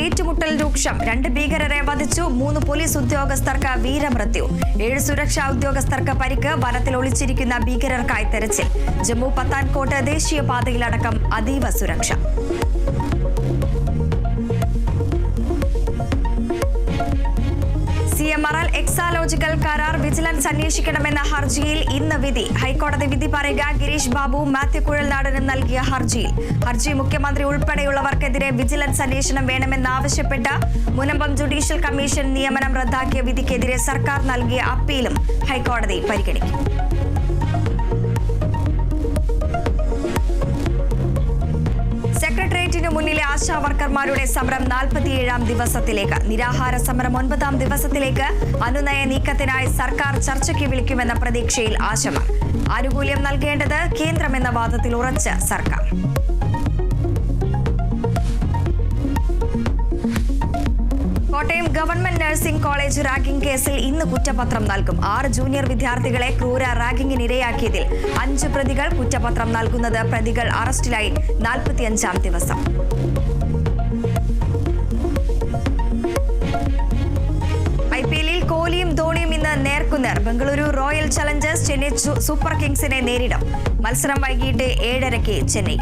ഏറ്റുമുട്ടൽ രൂക്ഷം. 2 ഭീകരരെ വധിച്ചു. 3 പോലീസ് ഉദ്യോഗസ്ഥർക്ക് വീരമൃത്യു. 7 സുരക്ഷാ ഉദ്യോഗസ്ഥർക്ക് പരിക്ക്. വനത്തിൽ ഒളിച്ചിരിക്കുന്ന ഭീകരർക്കായി തെരച്ചിൽ. ജമ്മു പത്താൻകോട്ട് ദേശീയപാതയിലടക്കം അതീവ സുരക്ഷ. CMRL എക്സാലോജിക്കൽ കരാർ വിജിലൻസ് അന്വേഷിക്കണമെന്ന ഹർജിയിൽ ഇന്ന് വിധി. ഹൈക്കോടതി വിധി പറയുക. ഗിരീഷ് ബാബു, മാത്യു കുഴൽനാടനും നൽകിയ ഹർജി മുഖ്യമന്ത്രി ഉൾപ്പെടെയുള്ളവർക്കെതിരെ വിജിലൻസ് അന്വേഷണം വേണമെന്നാവശ്യപ്പെട്ട് മുനമ്പം ജുഡീഷ്യൽ കമ്മീഷൻ നിയമനം റദ്ദാക്കിയ വിധിക്കെതിരെ സർക്കാർ നൽകിയ അപ്പീലും ഹൈക്കോടതി പരിഗണിക്കും. സെക്രട്ടേറിയറ്റിനു മുന്നിലെ ആശാവർക്കർമാരുടെ സമരം 47-ാം ദിവസത്തിലേക്ക്. നിരാഹാര സമരം 9-ാം ദിവസത്തിലേക്ക്. അനുനയ നീക്കത്തിനായി സർക്കാർ ചർച്ചയ്ക്ക് വിളിക്കുമെന്ന പ്രതീക്ഷയിൽ ആശമാർ. ആനുകൂല്യം നൽകേണ്ടത് കേന്ദ്രമെന്ന വാദത്തിൽ ഉറച്ച് സർക്കാർ. Kottayam government nursing college ragging കേസിൽ ഇന്ന് കുറ്റപത്രം നൽകും. 6 ജൂനിയർ വിദ്യാർത്ഥികളെ ക്രൂര റാഗിംഗിനിരയാക്കിയതിൽ 5 പ്രതികൾ കുറ്റപത്രം നൽകുന്നത്. പ്രതികൾ അറസ്റ്റിലായി 45-ാം ദിവസം. IPL-ൽ കോഹ്ലിയും ധോണിയും ഇന്ന് നേർക്കുനേർ. Bengaluru royal Challengers Chennai super കിങ്സിനെ നേരിടും. മത്സരം വൈകിട്ട് 7:30 ചെന്നൈ.